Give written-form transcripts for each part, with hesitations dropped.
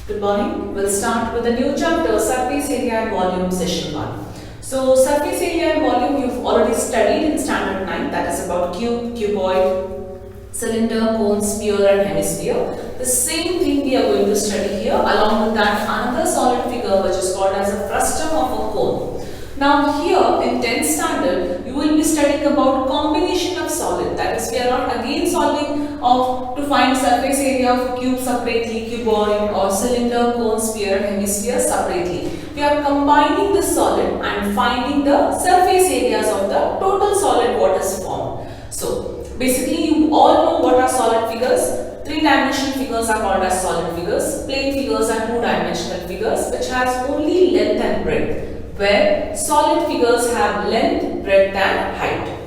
Good morning. We'll start with a new chapter, Surface Area and Volume, Session 1. So, surface area and volume you've already studied in Standard 9, that is about cube, cuboid, cylinder, cone, sphere and hemisphere. The same thing we are going to study here. Along with that, another solid figure which is called as a frustum of a cone. Now here in 10th standard, you will be studying about combination of solid. That is, we are not again solving to find surface area of cube separately, cuboid or cylinder, cone, sphere and hemisphere separately. We are combining the solid and finding the surface areas of the total solid what is formed. So basically you all know what are solid figures. Three-dimensional figures are called as solid figures. Plane figures are two-dimensional figures which has only length and breadth, where solid figures have length, breadth and height.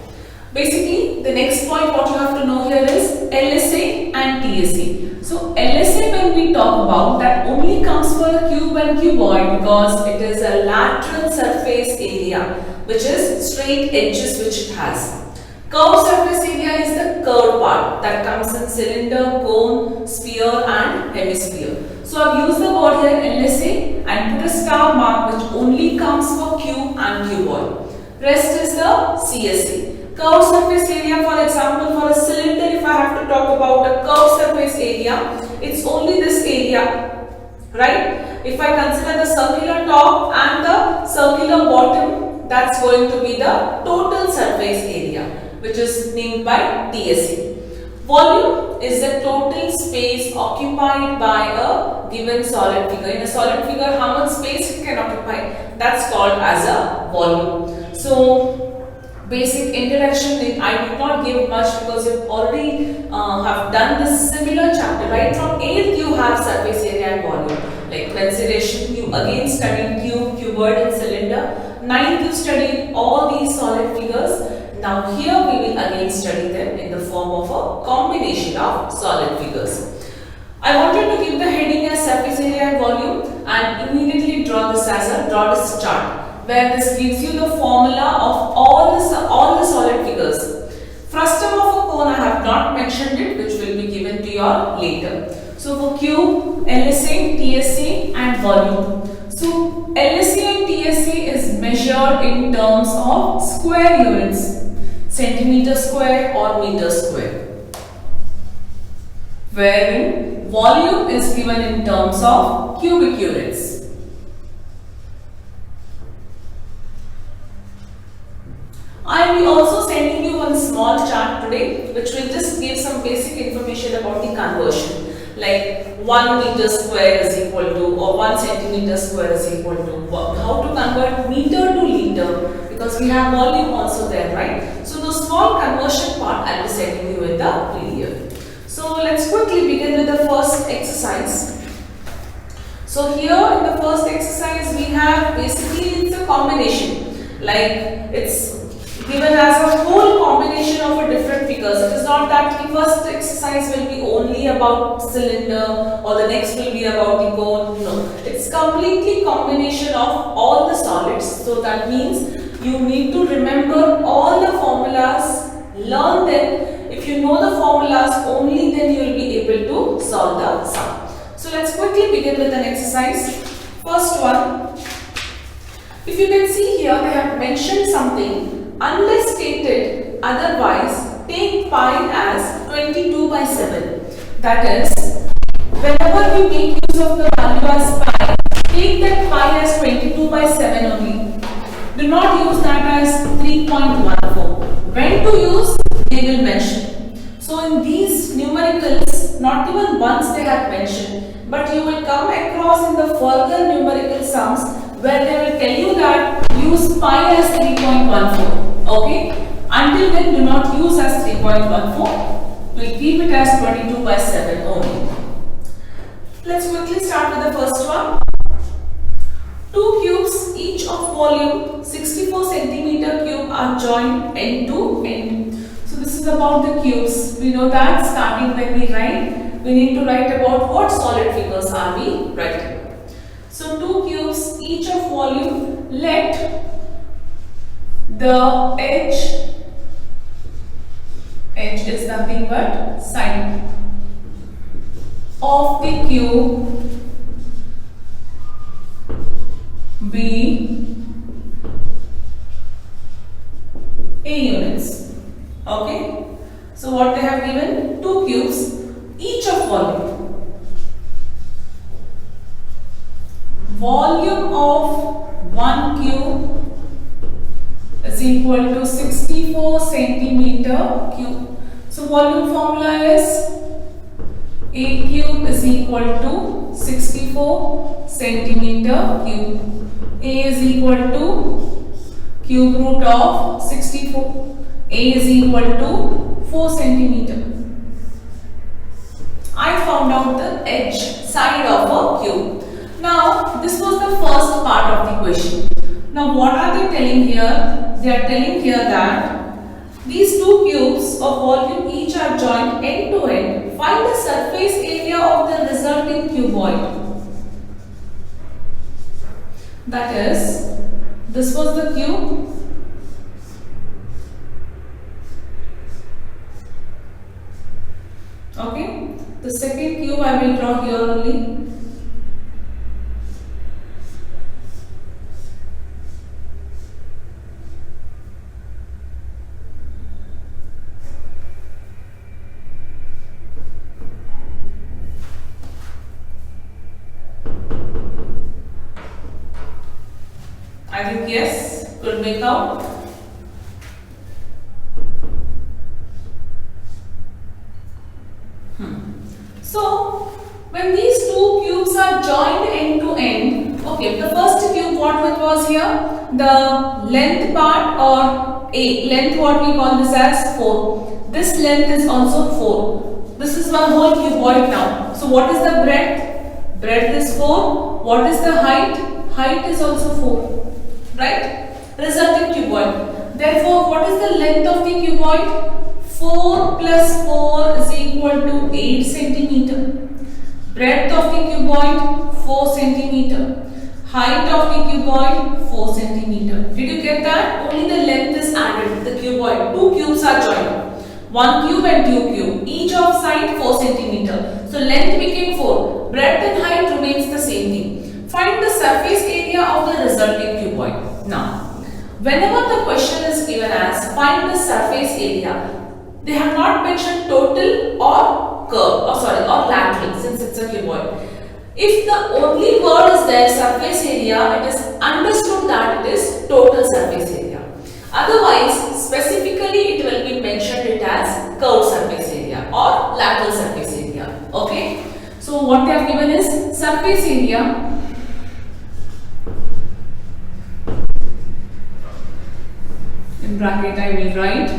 Basically, the next point what you have to know here is LSA and TSA. So, LSA when we talk about, that only comes for a cube and cuboid because it is a lateral surface area which is straight edges which it has. Curved surface area is the curved part that comes in cylinder, cone, sphere and hemisphere. So I've used the word here LSA and put a star mark which only comes for cube and cuboid. Rest is the CSA. Curved surface area, for example, for a cylinder, if I have to talk about a curved surface area, it's only this area, right? If I consider the circular top and the circular bottom, that's going to be the total surface area, which is named by TSA. Volume is the total space occupied by a given solid figure. In a solid figure, how much space it can occupy? That's called as a volume. So, basic introduction, I did not give much because you already have done this similar chapter. Right from 8th you have surface area and volume. Like mensuration, you again studied cube, cuboid and cylinder. 9th you studied all these solid figures. Now here we will again study them in the form of a combination of solid figures. I wanted to give the heading as surface area and volume and immediately draw this chart where this gives you the formula of all the solid figures. Frustum of a cone I have not mentioned it, which will be given to you all later. So for cube, LSA, TSA and volume. So LSA and TSA is measured in terms of square units, centimeter square or meter square, wherein volume is given in terms of cubic units. I will be also sending you one small chart today which will just give some basic information about the conversion, like 1 meter square is equal to or 1 centimeter square is equal to, how to convert meter to liter, because we have volume also there, right? So the small conversion part I will be sending you in the PDF. So let's quickly begin with the first exercise. So here in the first exercise we have basically it's a combination, like it's given as a whole combination of a different figures. It is not that the first exercise will be only about cylinder or the next will be about the cone. No, it's completely combination of all the solids. So that means you need to remember all the formulas, learn them. If you know the formulas, only then you will be able to solve the sum. So let's quickly begin with an exercise. First one, if you can see here, they have mentioned something. Unless stated otherwise, take pi as 22 by 7. That is, whenever we make use of the value as pi, take that pi as 22 by 7 only. Do not use that as 3.14. When to use, they will mention. So in these numericals, not even once they have mentioned, but you will come across in the further numerical sums where they will tell you that use pi as 3.14. Okay? Until then, do not use as 3.14. We'll keep it as 22 by 7 only. Let's quickly start with the first one. Two cubes, each of volume 64 centimeter cube, are joined end to end. So this is about the cubes. We know that starting when we write, we need to write about what solid figures are we writing. So two cubes, each of volume, let the edge is nothing but side of the cube volume. Volume of 1 cube is equal to 64 centimeter cube. So volume formula is A cube is equal to 64 centimeter cube. A is equal to cube root of 64. A is equal to 4 centimeter. I found out the edge side of a cube. Now this was the first part of the question. Now what are they telling here? They are telling here that these two cubes of volume each are joined end to end. Find the surface area of the resulting cuboid. That is, this was the cube. Okay. The second cube I will draw here only. I think yes, could make out. So, when these two cubes are joined end to end, okay, the first cube what was here? The length part or A, length what we call this as 4. This length is also 4. This is one whole cuboid now. So, what is the breadth? Breadth is 4. What is the height? Height is also 4. Right? Resulting cuboid. Therefore, what is the length of the cuboid? 4 plus 4 is equal to 8 centimeter. Breadth of the cuboid 4 centimeter. Height of the cuboid 4 centimeter. Did you get that? Only the length is added. The cuboid. Two cubes are joined. One cube and two cube. Each of side 4 centimeter. So length became 4. Breadth and height remains the same thing. Find the surface area of the resulting cuboid. Now, whenever the question is given as find the surface area, they have not mentioned total or curve or lateral since it's a cuboid. If the only word is there surface area, it is understood that it is total surface area. Otherwise, specifically it will be mentioned it as curved surface area or lateral surface area. Okay. So what they have given is surface area in bracket I will write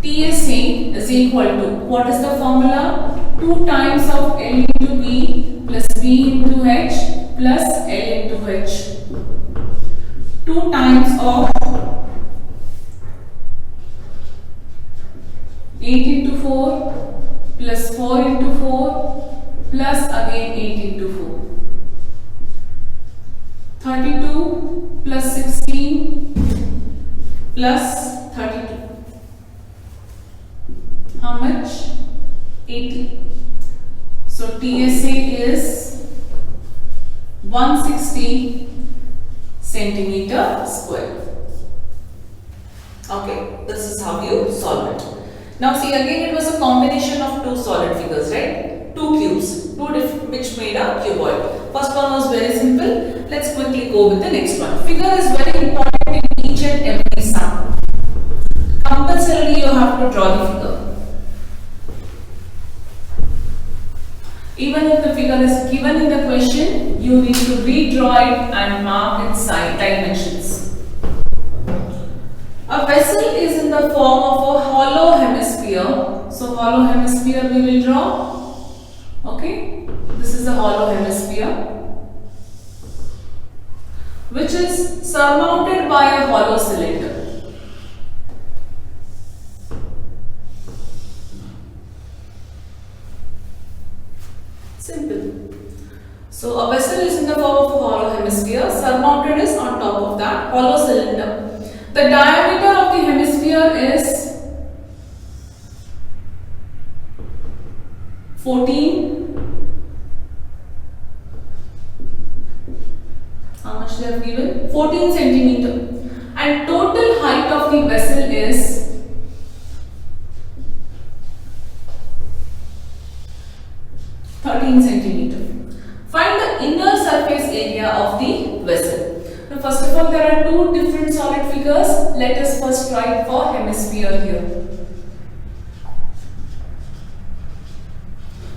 TSA is equal to, what is the formula? 2 times of L into B plus B into H plus L into H. 2 times of 8 into 4 plus 4 into 4 plus again 8 into 4. 32 plus 16 plus 32. How much? 80. So TSA is 160 centimeter square. Okay, this is how you solve it. Now see, again it was a combination of two solid figures, right? Two cubes, which made a cuboid. First one was very simple. Let's quickly go with the next one. Figure is very important in each and every sum. Compulsorily you have to draw the figure. Even if the figure is given in the question, you need to redraw it and mark its side dimensions. A vessel is in the form of a hollow hemisphere. So hollow hemisphere we will draw. Okay, this is the hollow hemisphere, which is surmounted by a hollow cylinder. Simple. So a vessel is in the form of a hollow hemisphere. Surmounted is on top of that hollow cylinder. The diameter of the hemisphere is 14. How much they have given? 14 centimeter. And total height of the vessel is 13 centimeter. Find the inner surface area of the vessel. Now first of all, there are two different solid figures. Let us first write for hemisphere here.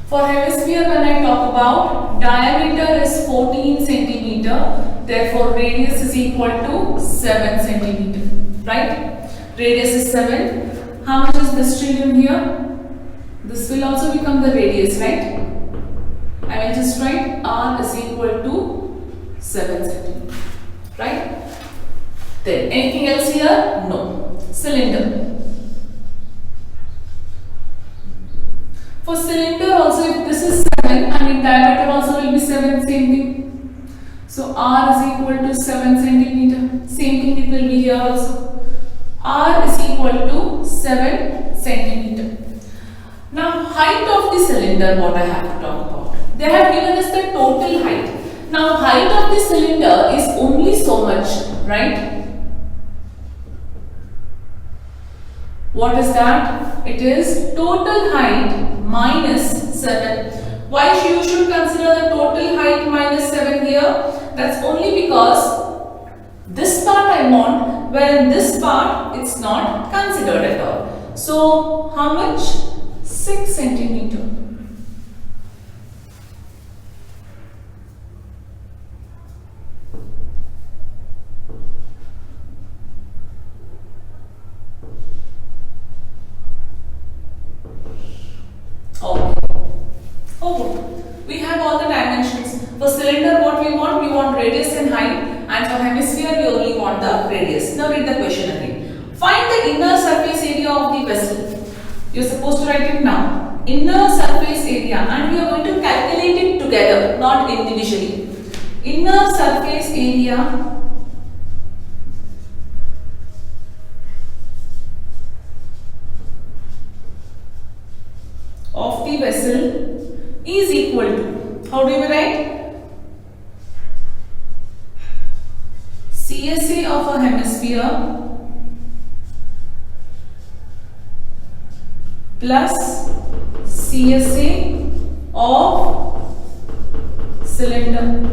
For hemisphere, when I talk about diameter is 14 centimeter, therefore radius is equal to 7 centimeter, right? Radius is 7. How much is this trillium here? This will also become the radius, right? I will just write R is equal to 7 centimeter, right? Then anything else here? No. Cylinder. For cylinder also, if this is 7, I mean diameter also will be 7, same thing. So R is equal to 7 centimeter. Same thing it will be here also. R is equal to 7 centimeter. Now height of the cylinder, what I have to talk about. They have given us the total height. Now height of the cylinder is only so much, right? What is that? It is total height minus 7. Why you should consider the total height minus 7 here? That's only because this part I want, where in this part it's not considered at all. So how much? 6 centimeter. Okay, we have all the dimensions. For cylinder, what we want radius and height, and for hemisphere, we only want the radius. Now read the question again. Find the inner surface area of the vessel. You are supposed to write it now. Inner surface area, and we are going to calculate it together, not individually. Inner surface area of the vessel is equal to, how do we write? CSA of a hemisphere plus CSA of cylinder.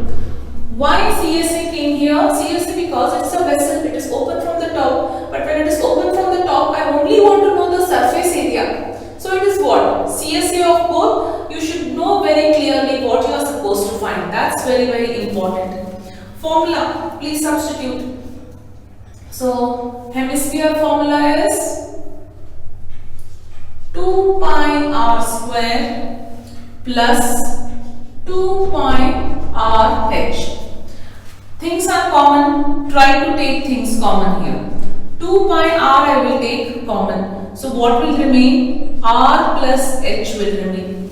Why CSA came here? CSA because it's a vessel, it is open from the top, but when it is open from the top, I only want to know the surface area. So it is what? CSA of both. You should know very clearly what you are supposed to find. That's very, very important. Formula, please substitute. So hemisphere formula is 2 pi r square plus 2 pi r h. Things are common. Try to take things common here. 2 pi r I will take common. So what will remain? R plus h will remain.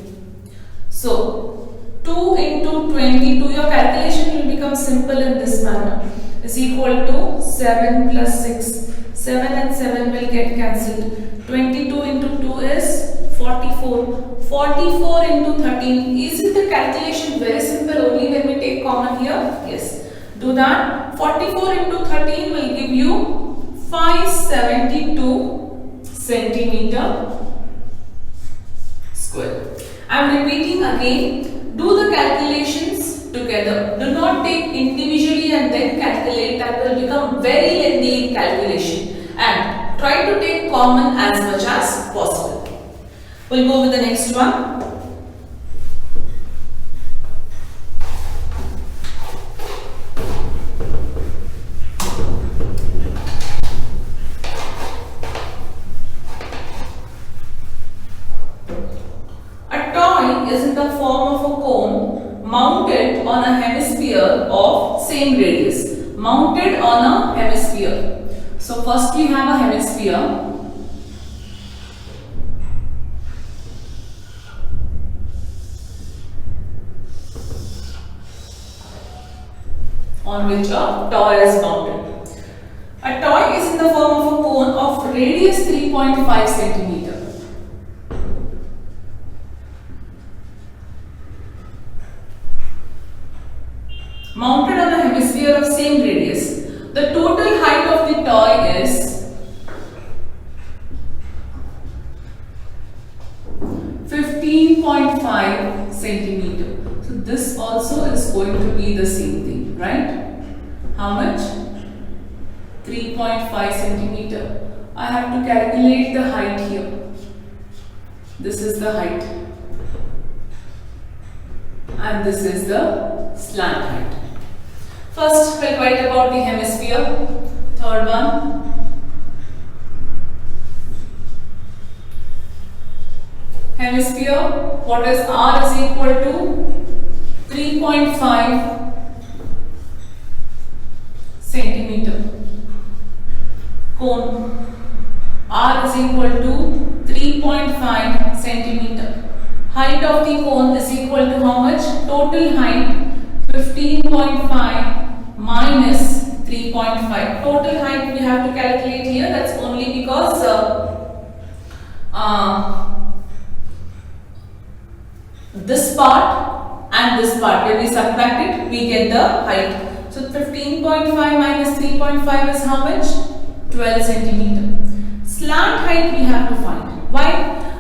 So 2 into 22, your calculation will become simple in this manner, is equal to 7 plus 6. 7 and 7 will get cancelled. 22 into 2 is 44. 44 into 13. Isn't the calculation very simple only when we take common here? Yes. Do that. 44 into 13 will give you 572 centimeter square. I am repeating again, do the calculations together. Do not take individually and then calculate. That will become very lengthy calculation. And try to take common as much as possible. We'll go with the next one. Is in the form of a cone mounted on a hemisphere of same radius. Mounted on a hemisphere. So first we have a hemisphere on which a toy is mounted. A toy is in the form of a cone of radius 3.5 centimeter. Mounted on a hemisphere of same radius. The total height of the toy is 15.5 centimeter. also is going to be the same thing, right? How much? 3.5 centimeter. I have to calculate the height here. This is the height. And this is the slant height. First, we'll write about the hemisphere. Third one. Hemisphere, what is R is equal to 3.5 centimeter. Cone, R is equal to 3.5 centimeter. Height of the cone is equal to how much? Total height 15.5 minus 3.5. Total height we have to calculate here. That's only because this part and this part, when we subtract it, we get the height. So 15.5 minus 3.5 is how much? 12 centimeter. Slant height we have to find. Why?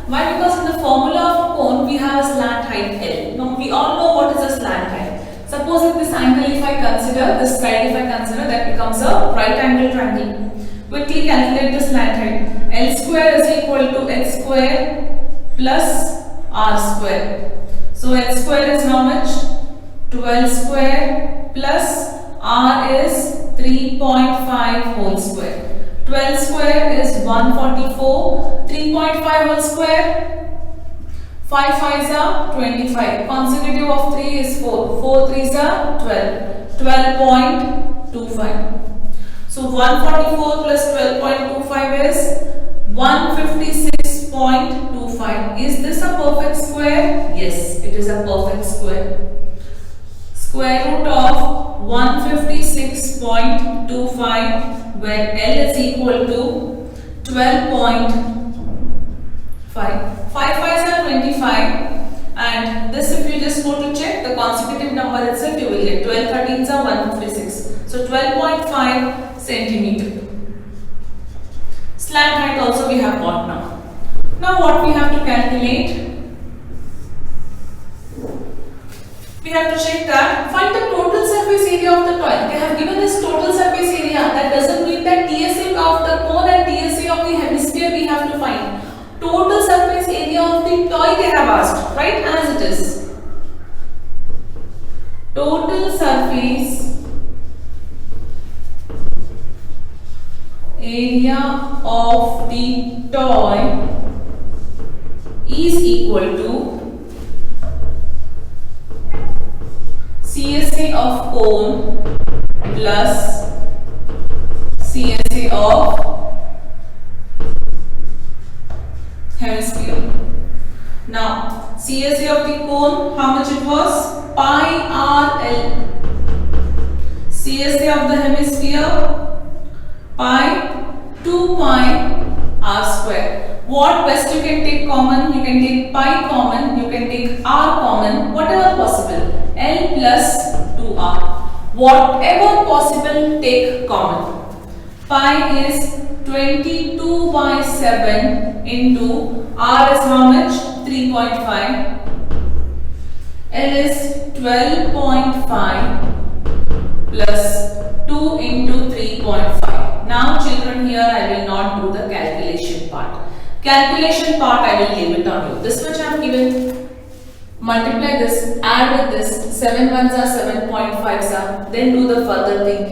Why? Because in the formula of cone we have a slant height L. Now we all know what is a slant height. Suppose if this angle, if I consider this side, if I consider, that becomes a right angle triangle. Quickly calculate the slant height. L square is equal to x square plus r square. So x square is how much? 12 square plus r is 3.5 whole square. 12 square is 144. 3.5 whole square. 5 5s are 25. Consecutive of 3 is 4. 4 3s are 12. 12.25. So 144 plus 12.25 is 156.25. Is this a perfect square? Yes, it is a perfect square. Square root of 156.25, where L is equal to 12.5. 5 5s are 25, and this, if you just go to check the consecutive number itself, you will get 12 13s are 156. So 12.5 centimeter. Slant height also we have got now. Now what we have to calculate? We have to check that, find the total surface area of the toy. They have given this total surface area. That doesn't mean that TSA of the cone and TSA of the hemisphere we have to find. Total surface area of the toy they have asked, right? As it is. Total surface area of the toy is equal to CSA of cone plus CSA of hemisphere. Now CSA of the cone, how much it was? Pi RL. CSA of the hemisphere, pi 2 pi r square. What best you can take common? You can take pi common, you can take r common, whatever possible. L plus 2r. Whatever possible, take common. Pi is 22 by 7 into r is how much? 3.5. L is 12.5 plus 2 into 3.5. Now children, here I will not do the calculation part. Calculation part I will leave it on you. This much I have given. Multiply this, add with this, 7 ones are 7.5s are, then do the further thing.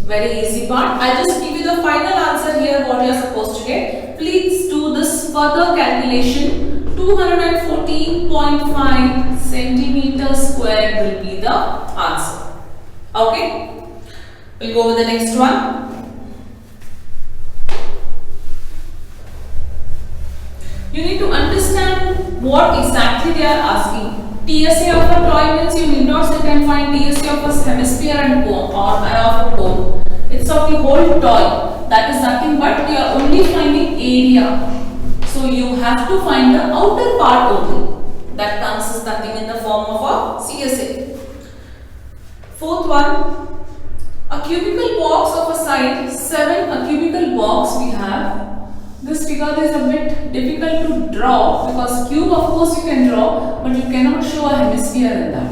Very easy part. I just give you the final answer here, what you are supposed to get. Please do this further calculation. 214.5 centimeter square will be the answer. Okay? We'll go with the next one. You need to understand what exactly they are asking. TSA of a toy means you need not sit and find TSA of a hemisphere and cone or of a cone. It's of the whole toy. That is nothing but we are only finding area. So you have to find the outer part only. That comes as nothing in the form of a CSA. Fourth one. A cubical box of a size 7, a cubical box we have. This figure is a bit difficult to draw because cube of course you can draw, but you cannot show a hemisphere in that.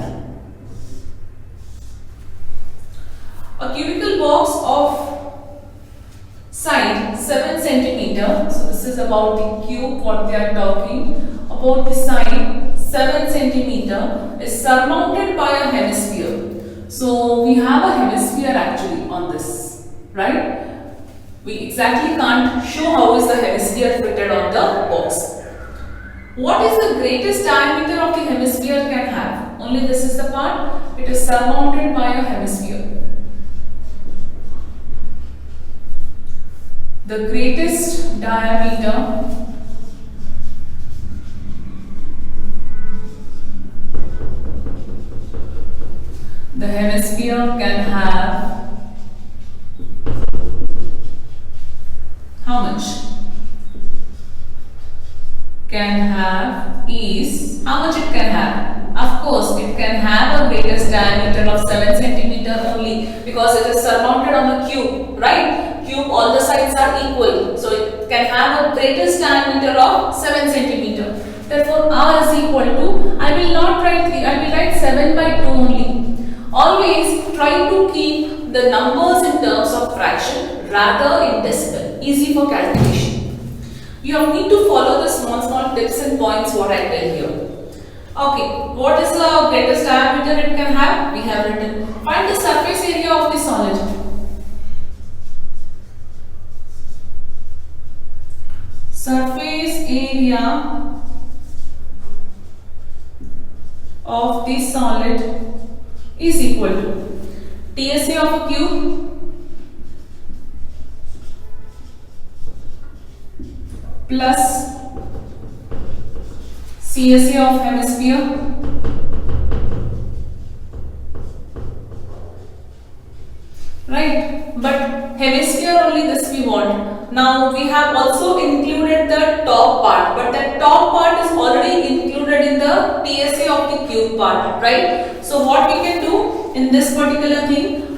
is about the cube, what they are talking about. The side 7 centimeter is surmounted by a hemisphere. So we have a hemisphere actually on this, right? We exactly can't show how is the hemisphere fitted on the box. What is the greatest diameter of the hemisphere can have? Only this is the part. It is surmounted by a hemisphere. The greatest diameter the hemisphere can have how much? Can have is how much it can have? Of course, it can have a greatest diameter of 7 centimeter only because it is surmounted on a cube, right? Cube, all the sides are equal, so it can have a greatest diameter of 7 centimeter. Therefore, R is equal to, I will not write 3, I will write 7 by 2 only. Always try to keep the numbers in terms of fraction rather in decimal, easy for calculation. You need to follow the small tips and points what I tell here. Okay, what is the greatest diameter it can have? We have written. Find the surface area of the solid. Surface area of the solid is equal to TSA of a cube plus CSA of hemisphere right, but hemisphere only this we want. Now we have also included the top part, but that top part is already included in the TSA of the cube part, right? So what we can do in this particular thing,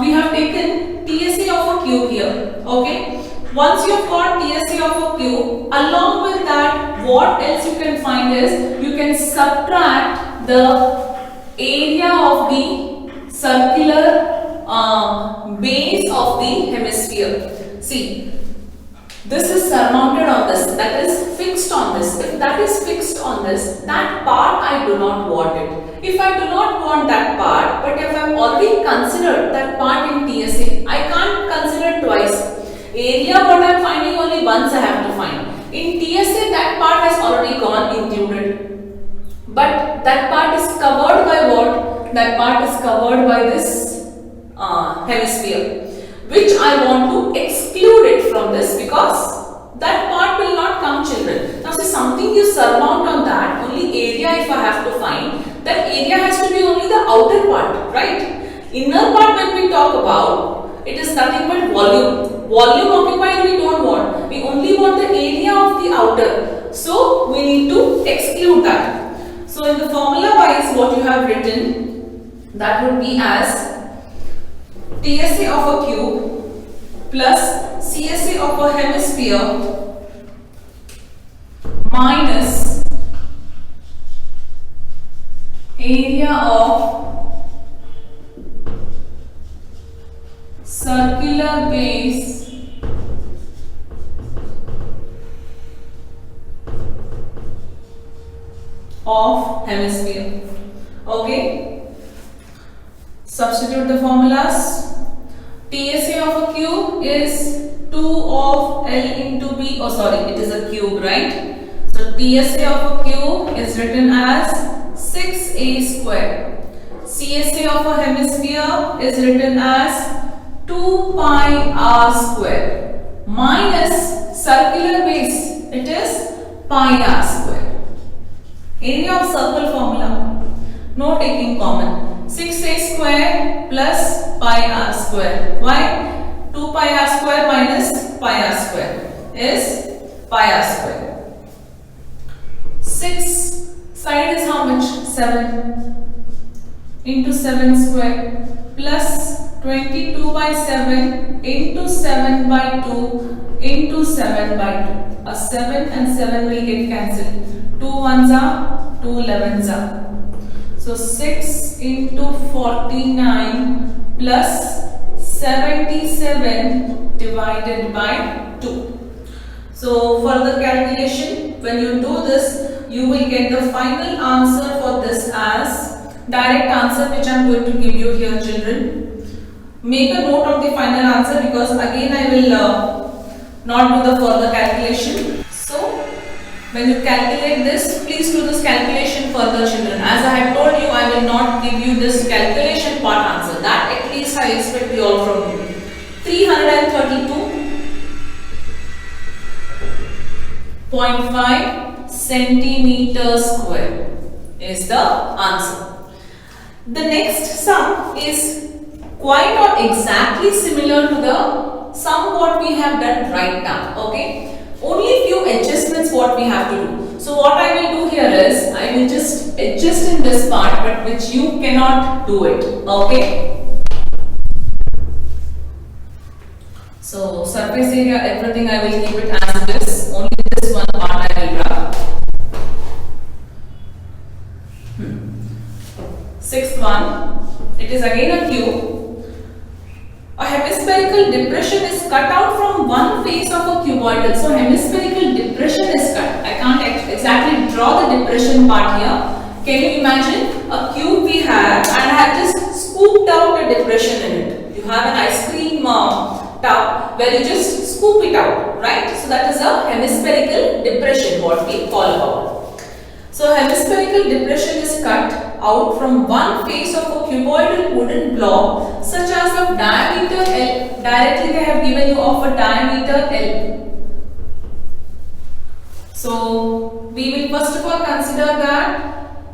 we have taken TSA of a cube here, okay? Once you have got TSA of a cube, along with that, what else you can find is, you can subtract the area of the circular base of the hemisphere. See, this is surmounted on this, that is fixed on this. If that is fixed on this, that part I do not want it. If I do not want that part, but if I have already considered that part in TSA, I can't consider twice. Area what I am finding only once I have to find. In TSA that part has already gone included. But that part is covered by what? That part is covered by this hemisphere, which I want to exclude it from this because that part will not come, children. Now see, something you surmount on that, only area if I have to find, that area has to be only the outer part, right? Inner part when we talk about, it is nothing but volume. Volume occupied we don't want. We only want the area of the outer. So we need to exclude that. So in the formula wise what you have written, that would be as TSA of a cube plus CSA of a hemisphere minus area of circular base of hemisphere. Okay, substitute the formulas. TSA of a cube is 2 of L into B, oh sorry, it is a cube, right? So TSA of a cube is written as 6A square. CSA of a hemisphere is written as 2 pi r square minus circular base, it is pi r square. Area of circle formula, no taking common. 6a square plus pi r square. Why? 2 pi r square minus pi r square is pi r square. 6 side is how much? 7 into 7 square plus 22 by 7 into 7 by 2 into 7 by 2. A 7 and 7 will get cancelled. 2 ones are 2 11s are. So 6 into 49 plus 77 divided by 2. So for the calculation, when you do this, you will get the final answer for this as direct answer, which I am going to give you here, children. Make a note of the final answer, because again I will not do the further calculation. So when you calculate this, please do this calculation further, children. As I had told you, I will not give you this calculation part answer. That at least I expect you all from you. 332.5 centimeter square is the answer. The next sum is quite or exactly similar to the sum what we have done right now. Okay. Only few adjustments what we have to do. So what I will do here is, I will just adjust in this part, but which you cannot do it. Okay. So surface area, everything I will keep it as this. Only this one part I will grab. Sixth one, it is again a cube. A hemispherical depression is cut out from one face of a cuboidal. So hemispherical depression is cut. I can't exactly draw the depression part here. Can you imagine a cube we have, and I have just scooped out a depression in it. You have an ice cream tub where you just scoop it out, right? So that is a hemispherical depression, what we call about. So hemispherical depression is cut out from one face of a cuboidal wooden block such as of diameter L. Directly they have given you of a diameter L. So we will first of all consider that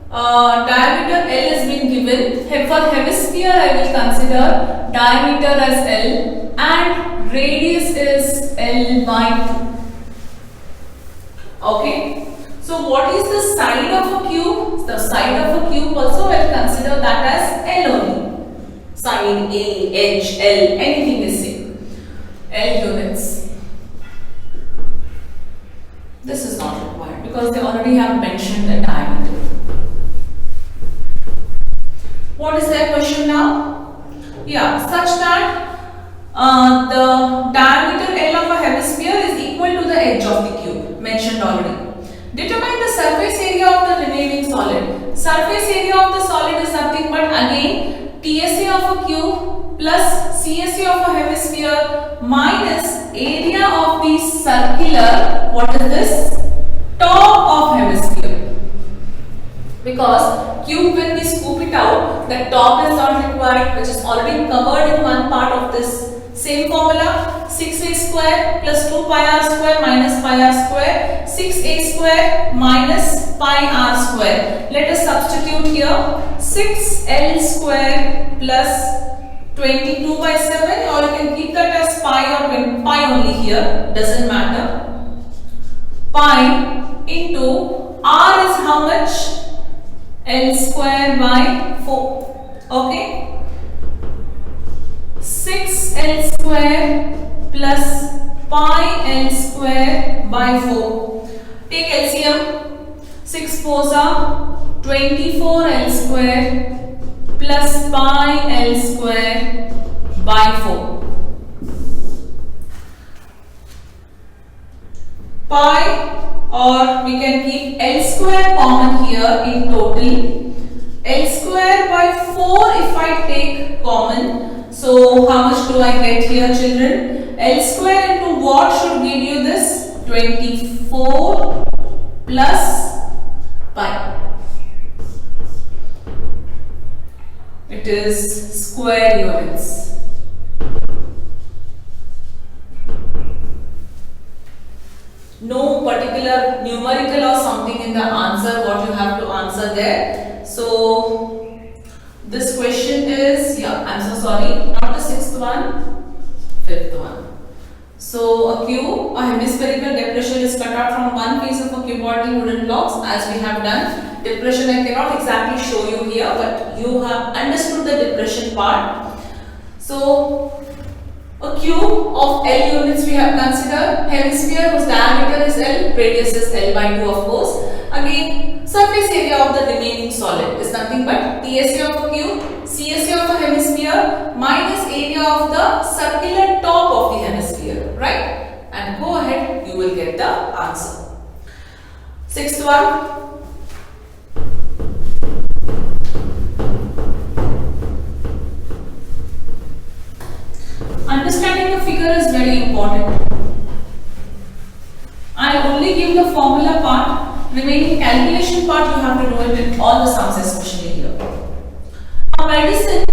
diameter L has been given. For hemisphere I will consider diameter as L and radius is L by 2. Okay. So what is the side of a cube? The side of a cube also I will consider that as L only. Side, A, H, L, anything is same. L units. This is not required because they already have mentioned the diameter. What is their question now? Yeah, such that the diameter L of a hemisphere is equal to the edge of the cube, mentioned already. Determine the surface area of the remaining solid. Surface area of the solid is nothing but again TSA of a cube plus CSA of a hemisphere minus area of the circular, what is this? Top of hemisphere. Because cube, when we scoop it out, the top is not required, which is already covered in one part of this same formula. 6a square plus 2 pi r square minus pi r square, 6a square minus pi r square. Let us substitute here 6l square plus 22 by 7, or you can keep that as pi or pi only here, doesn't matter. Pi into r is how much? L square by 4. Okay. 6l square plus pi l square by 4. Take LCM. 6 4s are 24l square plus pi l square by 4. Pi, or we can keep l square common here in total. L square by 4 if I take common. So how much do I get here, children? L square into what should give you this? 24 plus pi. It is square units. No particular numerical or something in the answer what you have to answer there. So this question is, yeah, I'm so sorry, not the sixth one, fifth one. So a cube, a hemispherical depression is cut out from one face of a cuboidal wooden blocks as we have done. Depression I cannot exactly show you here, but you have understood the depression part. So a cube of L units we have considered. Hemisphere whose diameter is L, radius is L by 2 of course. Again, surface area of the remaining solid is nothing but TSA of a cube, CSA of a hemisphere area of the circular top of the hemisphere, right? And go ahead, you will get get the answer. Sixth one. Understanding the figure is very important. I'll only give the formula part, remaining calculation part you have to do it in all the sums, especially here. A medicine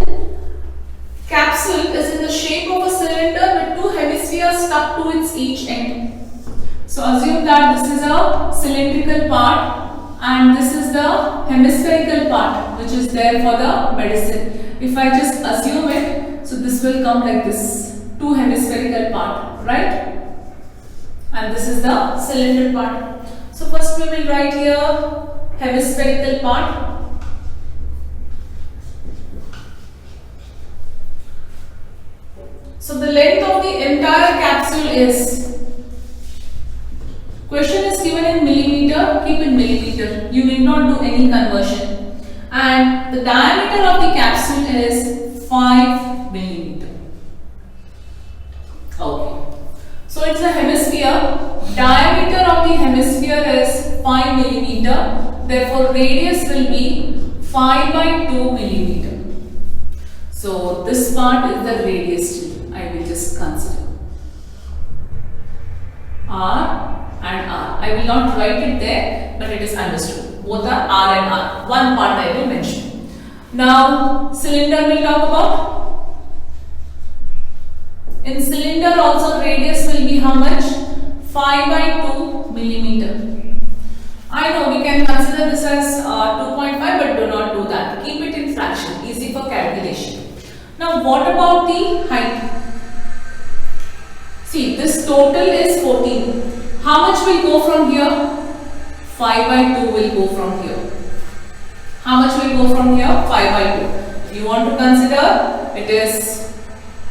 capsule is in the shape of a cylinder with two hemispheres stuck to its each end. So assume that this is a cylindrical part and this is the hemispherical part which is there for the medicine. If I just assume it, so this will come like this, two hemispherical part, right? And this is the cylinder part. So first we will write here hemispherical part. So the length of the entire capsule is, question is given in millimeter, keep in millimeter, you need not do any conversion. And the diameter of the capsule is 5 millimeter. Okay. So it's a hemisphere, diameter of the hemisphere is 5 millimeter, therefore radius will be 5 by 2 millimeter. So this part is the radius, I will just consider R and R. I will not write it there, but it is understood. Both are R and R. One part I will mention. Now cylinder we'll talk about. In cylinder also radius will be how much? 5 by 2 millimeter. I know we can consider this as 2.5, but do not do that. Keep it in fraction, easy for calculation. Now what about the height? See, this total is 14. How much will go from here? 5 by 2 will go from here. How much will go from here? 5 by 2. If you want to consider, it is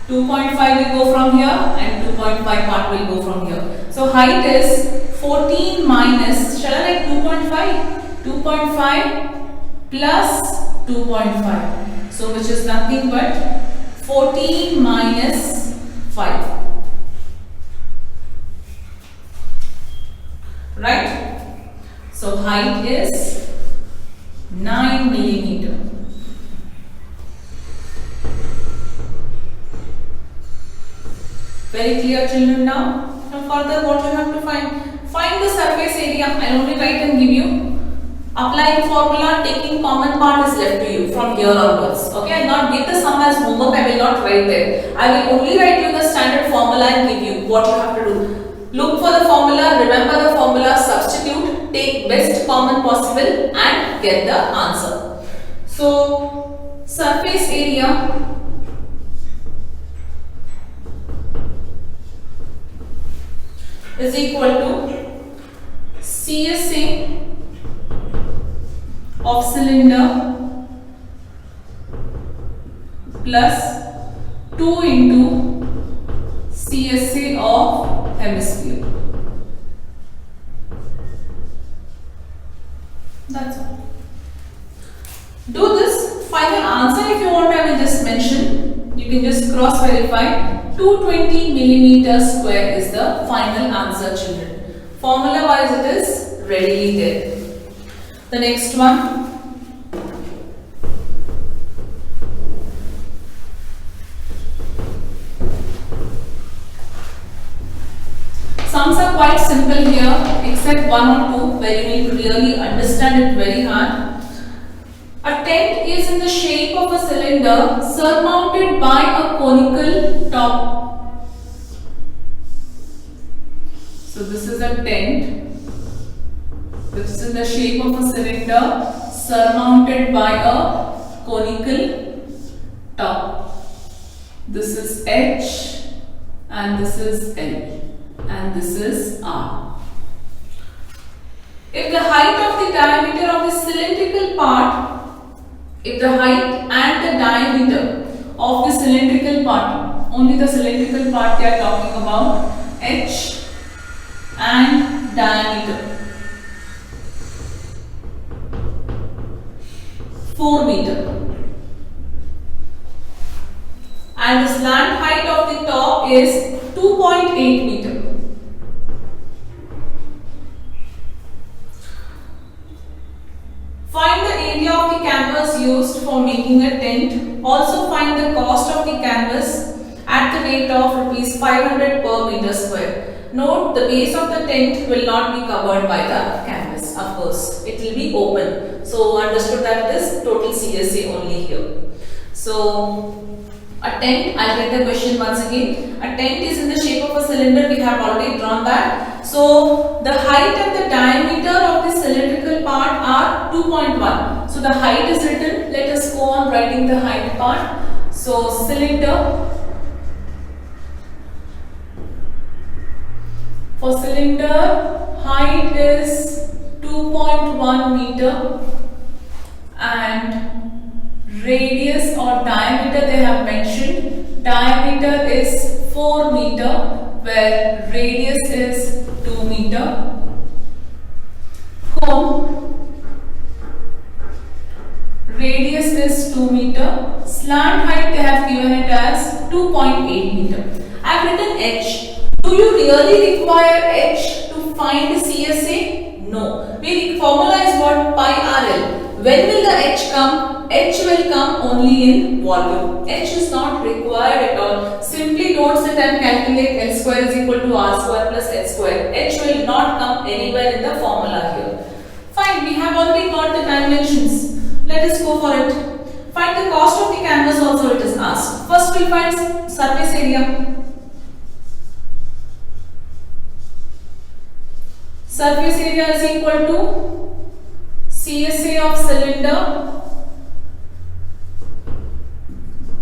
2.5 will go from here and 2.5 part will go from here. So height is 14 minus, shall I write 2.5? 2.5 plus 2.5. So which is nothing but 14 minus 5. Right? So height is 9 millimeter. Very clear, children, now? Now further what you have to find? Find the surface area. I will only write and give you. Applying formula, taking common part is left to you from here onwards. Okay, I will not give the sum as homework, I will not write there. I will only write you the standard formula and give you what you have to do. Look for the formula, remember the formula, substitute, take best common possible and get the answer. So, surface area is equal to CSA of cylinder plus 2 into CSA of hemisphere. That's all. Do this final answer if you want. I will just mention. You can just cross verify. 220 millimeter square is the final answer, children. Formula wise it is readily there. The next one. Sums are quite simple here, except one or two where you need to really understand it very hard. A tent is in the shape of a cylinder surmounted by a conical top. So this is a tent. This is in the shape of a cylinder surmounted by a conical top. This is H and this is L. And this is R. If the height of the diameter of the cylindrical part, if the height and the diameter of the cylindrical part, only the cylindrical part they are talking about, H and diameter, 4 meter. And the slant height of the top is 2.8 meter. Find the area of the canvas used for making a tent. Also find the cost of the canvas at the rate of rupees 500 per meter square. Note, the base of the tent will not be covered by the canvas. Of course, it will be open. So understood that it is total CSA only here. So a tent, I'll get the question once again. A tent is in the shape of a cylinder. We have already drawn that. So the height and the diameter of the cylindrical part are 2.1. So the height is written. Let us go on writing the height part. So cylinder. For cylinder, height is 2.1 meter and radius or diameter they have mentioned. Diameter is 4 meter where radius is 2 meter. Cone, radius is 2 meter. Slant height they have given it as 2.8 meter. I have written h. Do you really require h to find CSA? No. The formula is what? Pi RL. When will the h come? H will come only in volume. H is not required at all. Simply don't sit and calculate L square is equal to R square plus H square. H will not come anywhere in the formula here. Fine, we have already got the dimensions. Let us go for it. Find the cost of the canvas also it is asked. First we find surface area. Surface area is equal to CSA of cylinder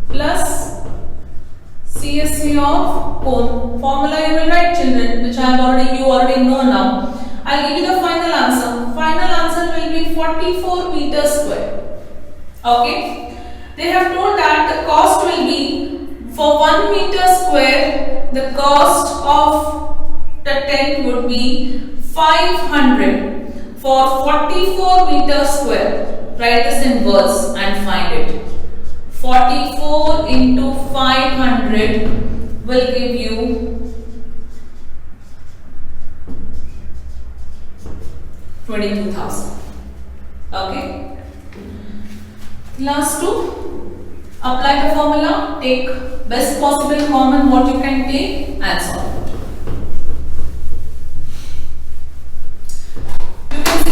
plus CSA of cone. Formula you will write, children, which you already know now. I'll give you the final answer. Final answer will be 44 meters square. Okay. They have told that the cost will be for 1 meter square. The cost of the tent would be 500 for 44 meters square. Write this in words and find it. 44 into 500 will give you 22,000. Okay. Last two. Apply the formula. Take best possible common what you can take and solve it.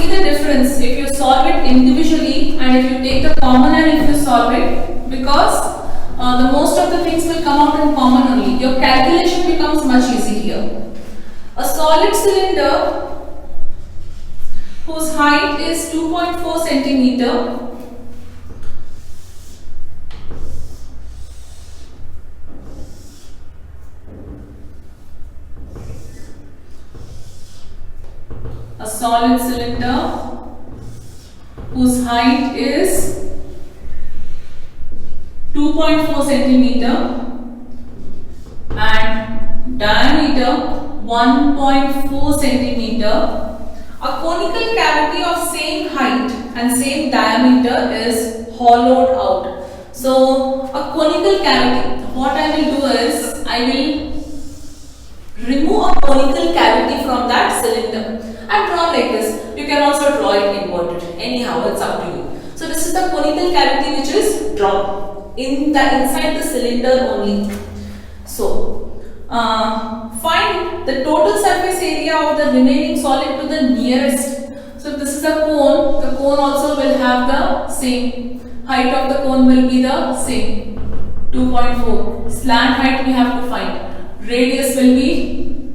The difference if you solve it individually and if you take the common and if you solve it, because the most of the things will come out in common only. Your calculation becomes much easy here. A solid cylinder whose height is 2.4 centimeter a solid cylinder whose height is 2.4 centimeter and diameter 1.4 centimeter. A conical cavity of same height and same diameter is hollowed out. So a conical cavity, what I will do is I will remove a conical cavity from that cylinder and draw like this. You can also draw it inverted. Anyhow, it's up to you. So this is the conical cavity which is drawn inside the cylinder only. So find the total surface area of the remaining solid to the nearest. So this is the cone. The cone also will have the same height of the cone will be the same 2.4. Slant height we have to find. Radius will be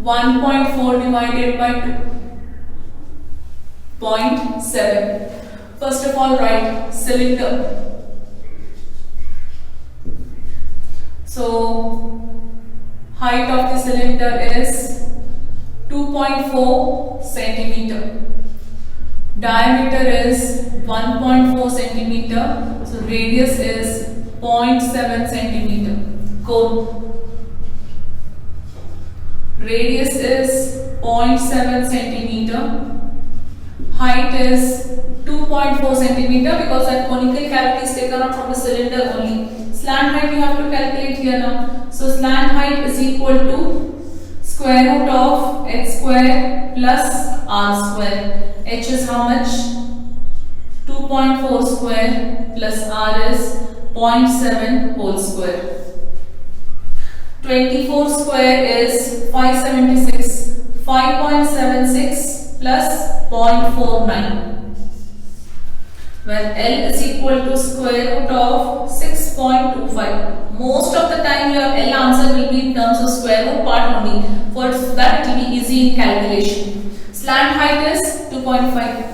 1.4 divided by 0.7. First of all, write cylinder. So height of the cylinder is 2.4 centimeter. Diameter is 1.4 centimeter. So radius is 0.7 centimeter. Cone. Radius is 0.7 centimeter. Height is 2.4 centimeter because that conical cavity is taken out from the cylinder only. Slant height you have to calculate here now. So slant height is equal to square root of h square plus r square. H is how much? 2.4 square plus R is 0.7 whole square. 24 square is 576. 5.76 plus 0.49. When L is equal to square root of 6.25. Most of the time your L answer will be in terms of square root part only. For that it will be easy in calculation. Slant height is 2.5.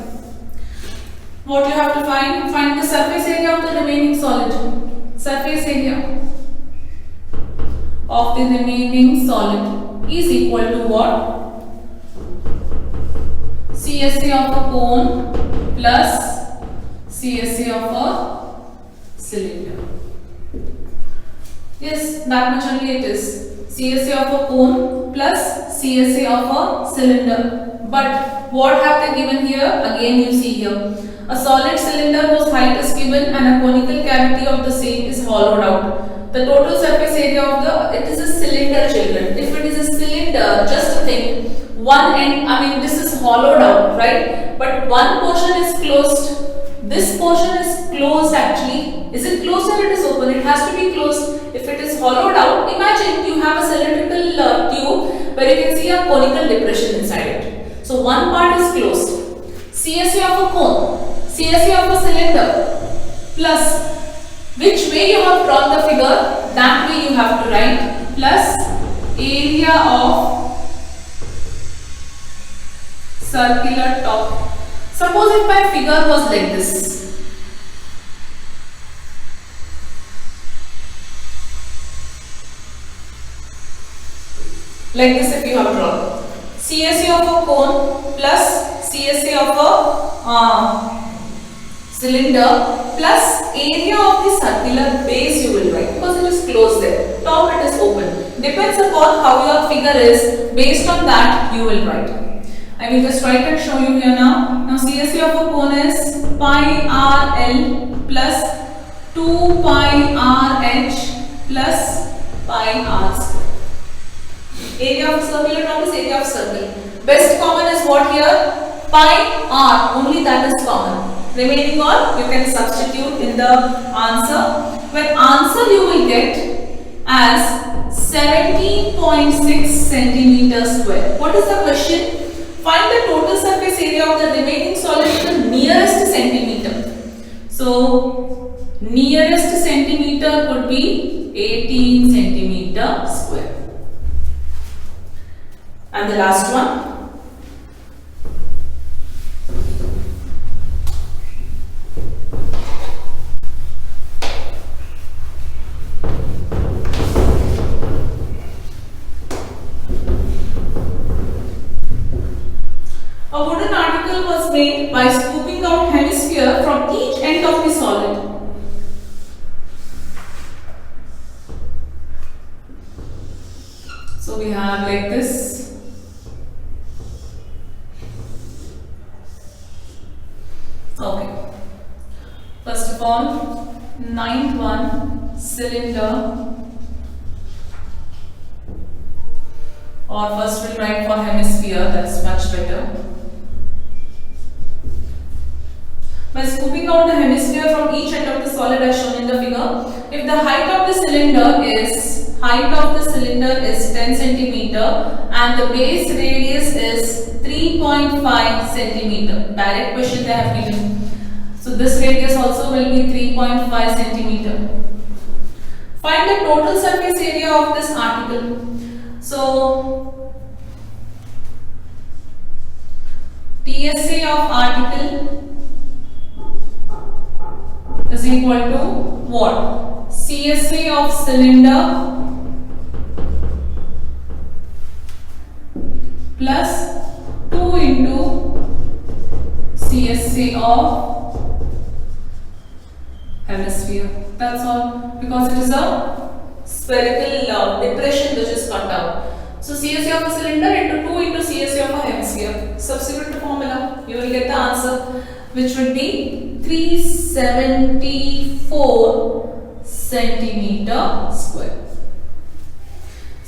What you have to find? Find the surface area of the remaining solid. Surface area of the remaining solid is equal to what? CSA of a cone plus CSA of a cylinder. Yes, that much only it is. CSA of a cone plus CSA of a cylinder. But what have they given here? Again you see here. A solid cylinder whose height is given and a conical cavity of the same is hollowed out. The total surface area of it is a cylinder, children. If it is a cylinder, just think, one end, this is hollowed out, right? But one portion is closed. This portion is closed actually. Is it closed or it is open? It has to be closed. If it is hollowed out, imagine you have a cylindrical tube where you can see a conical depression inside it. So one part is closed. CSA of a cone, CSA of a cylinder plus which way you have drawn the figure, that way you have to write, plus area of circular top. Suppose if my figure was like this. Like this if you have drawn. CSA of a cone plus CSA of a cylinder plus area of the circular base you will write because it is closed there. Top it is open. Depends upon how your figure is. Based on that you will write. I will just write and show you here now. Now CSA of a cone is pi RL plus 2 pi RH plus pi R square. Area of circular top is area of circle. Best common is what here? Pi R. Only that is common. Remaining all you can substitute in the answer. When answer you will get as 17.6 centimeters square. What is the question? Find the total surface area of the remaining solid to the nearest centimeter. So, nearest centimeter could be 18 centimeter square. And the last one. A wooden article was made by scooping out hemisphere from each end of the solid. So we have like this. Okay. First of all, 9th one, cylinder. Or first we'll write for hemisphere, that's much better. By scooping out the hemisphere from each end of the solid as shown in the figure, if the height of the cylinder is 10 centimeter and the base radius is 3.5 centimeter. Direct question they have given. So this radius also will be 3.5 centimeter. Find the total surface area of this article. So TSA of article is equal to what? CSA of cylinder plus 2 into CSA of hemisphere. That's all, because it is a spherical depression which is cut out. So CSA of a cylinder into 2 into CSA of a hemisphere. Substitute the formula, you will get the answer, which would be 374 centimeter square.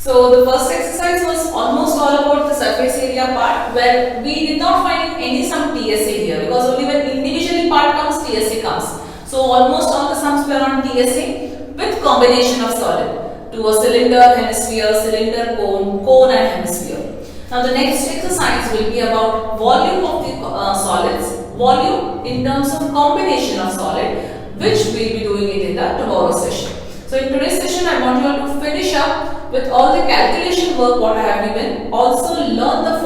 So the first exercise was almost all about the surface area part, where we did not find any sum TSA here, because only when individually part comes, TSA comes. So almost all the sums were on TSA with combination of solid to a cylinder, hemisphere, cylinder, cone and hemisphere. Now the next exercise will be about volume of the solids, volume in terms of combination of solid, which we will be doing it in the tomorrow session. So in today's session, I want you all to finish up with all the calculation work what I have given. Also learn the